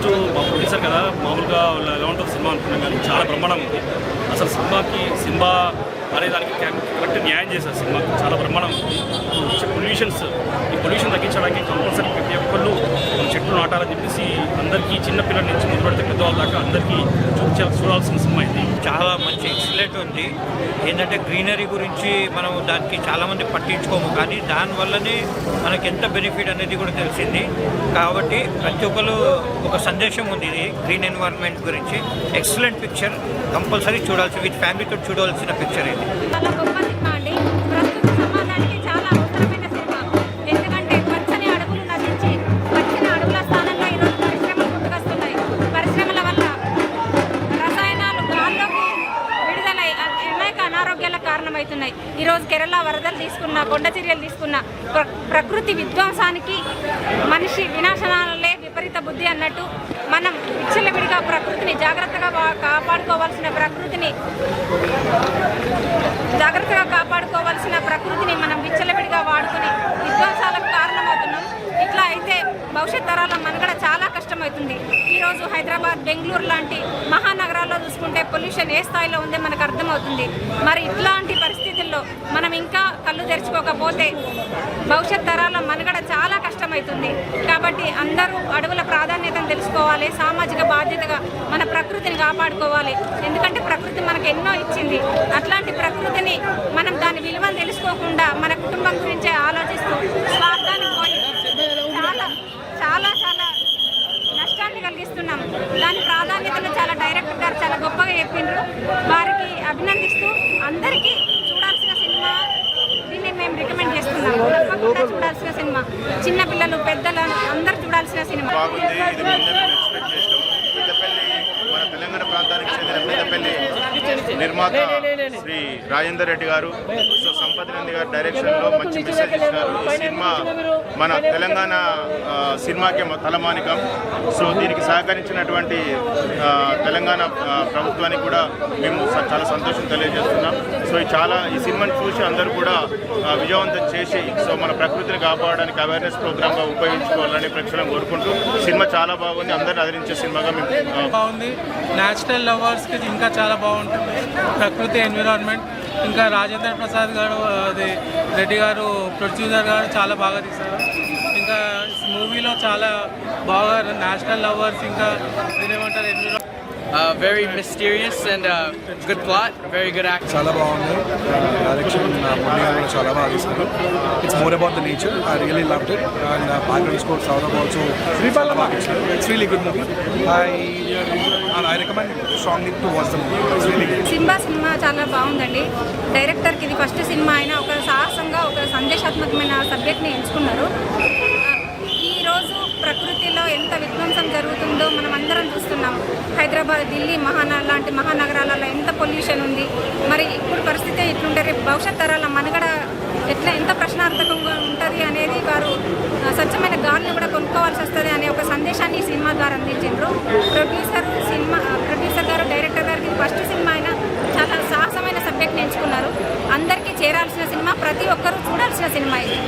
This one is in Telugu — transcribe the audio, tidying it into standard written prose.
ఫస్ట్ మా ప్రొడ్యూసర్ కదా మామూలుగా ఎలా ఉంటుంది సినిమా అనుకున్నాం కానీ చాలా బ్రహ్మాండంగా ఉంది. అసలు సినిమా అనేదానికి కరెక్ట్ న్యాయం చేశారు. సినిమాకి చాలా బ్రహ్మాండంగా ఉంది. పొల్యూషన్స్ ఈ పొల్యూషన్ తగ్గించడానికి కంపల్సరీ ప్రతి ఒక్కళ్ళు చెట్లు నాటాలని చెప్పేసి అందరికీ చిన్నపిల్లల నుంచి మొదలు పెడితే పెద్దవాళ్ళ దాకా అందరికీ చూడాల్సిన సినిమా ఇది. చాలా మంచి ఎక్సలెంట్ ఉంది. ఏంటంటే గ్రీనరీ గురించి మనం దానికి చాలామంది పట్టించుకోము, కానీ దానివల్లనే మనకి ఎంత బెనిఫిట్ అనేది కూడా తెలిసింది. కాబట్టి ప్రతి ఒక్కరు ఒక సందేశం ఉంది ఇది గ్రీన్ ఎన్వైరన్మెంట్ గురించి. ఎక్సలెంట్ పిక్చర్, కంపల్సరీ చూడాల్సి విత్ ఫ్యామిలీతో చూడాల్సిన పిక్చర్ ఇది. చాలా గొప్ప సినిమా అండి. ప్రస్తుత సమాజానికి చాలా అవసరమైన సినిమా. ఎందుకంటే పచ్చని అడవులు నశించి పచ్చని అడవుల స్థానంలో ఈరోజు పరిశ్రమలు పుట్టుకొస్తున్నాయి. పరిశ్రమల వల్ల రసాయనాలు గాల్లోకి విడుదలై అనేక అనారోగ్యాలకు కారణమవుతున్నాయి. ఈరోజు కేరళ వరదలు తీసుకున్న, కొండ చర్యలు తీసుకున్న ప్రకృతి విధ్వంసానికి మనిషి వినాశనాలే విపరీత బుద్ధి అన్నట్టు మనం విచ్చలవిడిగా ప్రకృతిని జాగ్రత్తగా కాపాడుకోవాల్సిన ప్రకృతిని మనం విచ్చలవిడిగా వాడుకుని విధ్వంసాలకు కారణమవుతున్నాం. ఇట్లా అయితే భవిష్యత్ తరాల మనుగడ చాలా కష్టమవుతుంది. ఈరోజు హైదరాబాద్, బెంగళూరు లాంటి మహానగరాల్లో చూసుకుంటే పొల్యూషన్ ఏ స్థాయిలో ఉందో మనకు అర్థమవుతుంది. మరి ఇట్లాంటి పరిస్థితుల్లో మనం ఇంకా కళ్ళు తెరుచుకోకపోతే భవిష్యత్ తరాల మనుగడ చాలా కష్టమవుతుంది. కాబట్టి అందరూ అడవుల ప్రాధాన్యతను తెలుసుకోవాలి. సామాజిక బాధ్యతగా మన ప్రకృతిని కాపాడుకోవాలి. ఎందుకంటే ప్రకృతి మనకు ఎన్నో ఇచ్చింది. అట్లాంటి ప్రకృతిని మనం దాని విలువను తెలుసుకోకుండా మన కుటుంబం గురించే ఆలోచిస్తూ స్వార్థానికి పోయి చాలా చాలా నష్టాన్ని కలిగిస్తున్నాం. దాని ప్రాధాన్యతను చాలా డైరెక్టర్ గారు చాలా గొప్పగా చెప్పిండ్రు. వారికి అభినందిస్తూ అందరికీ చూడాల్సిన సినిమా దీన్ని మేము రికమెండ్ చేస్తున్నాం. తప్పకుండా చూడాల్సిన సినిమా. చిన్నపిల్లలు, పెద్దలు అందరూ చూడాల్సిన సినిమా. మన తెలంగాణ ప్రాంతానికి చెందిన పెద్దపల్లి నిర్మాత శ్రీ రాజేందర్ రెడ్డి గారు, సో సంపత్ నంది గారు డైరెక్షన్లో మంచి మెసేజ్ ఇచ్చినారు. ఈ సినిమా మన తెలంగాణ సినిమాకి తలమానికం. సో దీనికి సహకరించినటువంటి తెలంగాణ ప్రభుత్వానికి కూడా మేము చాలా సంతోషం తెలియజేస్తున్నాం. సో ఈ సినిమాని చూసి అందరూ కూడా విజయవంతం చేసి సో మన ప్రకృతిని కాపాడడానికి అవేర్నెస్ ప్రోగ్రామ్గా ఉపయోగించుకోవాలని ప్రేక్షకులను కోరుకుంటూ సినిమా చాలా బాగుంది. అందరిని ఆదరించే సినిమాగా మేము బాగుంది. న్యాచురల్ లవర్స్కి ఇంకా చాలా బాగుంటుంది. ప్రకృతి, ఎన్విరాన్మెంట్, ఇంకా రాజేంద్ర ప్రసాద్ గారు, అది రెడ్డి గారు, ప్రొడ్యూసర్ గారు చాలా బాగా తీశారు. ఇంకా మూవీలో చాలా బాగా నేషనల్ లవర్స్, ఇంకా దీనేమంటారు, environment very mysterious and good plot, very good acting. చాలా బాగుంది. డైరెక్షన్ కూడా చాలా బాగా తీశారు. It's more about the nature. I really loved it. And background score Saurabh also it's really good movie. I recommend strongly to watch the movie. It's really good. Cinema చాలా బాగుందండి. డైరెక్టర్కి ఇది ఫస్ట్ సినిమా అయినా ఒక సాహసంగా ఒక సందేశాత్మకమైన సబ్జెక్ట్ని ఎంచుకున్నారు. ఈరోజు ప్రకృతిలో ఎంత విధ్వంసం జరుగుతుందో మనం అందరం చూస్తున్నాం. హైదరాబాద్, ఢిల్లీ లాంటి మహానగరాలలో ఎంత పొల్యూషన్ ఉంది. మరి ఇప్పుడు పరిస్థితి ఇట్లుంటే రేపు భవిష్యత్ తరాల మనుగడ ఎంత ప్రశ్నార్థకంగా ఉంటుంది అనేది వారు స్వచ్ఛమైన గాలిని కూడా కొనుక్కోవాల్సి వస్తుంది అనే ఒక సందేశాన్ని ఈ సినిమా ద్వారా అందించారు. ప్రొడ్యూసర్ గారు, డైరెక్టర్ గారికి ఫస్ట్ సినిమా అయినా చాలా సాహసమైన సబ్జెక్ట్ని ఎంచుకున్నారు. అందరికీ చేరాల్సిన సినిమా, ప్రతి ఒక్కరూ చూడాల్సిన సినిమా ఇది.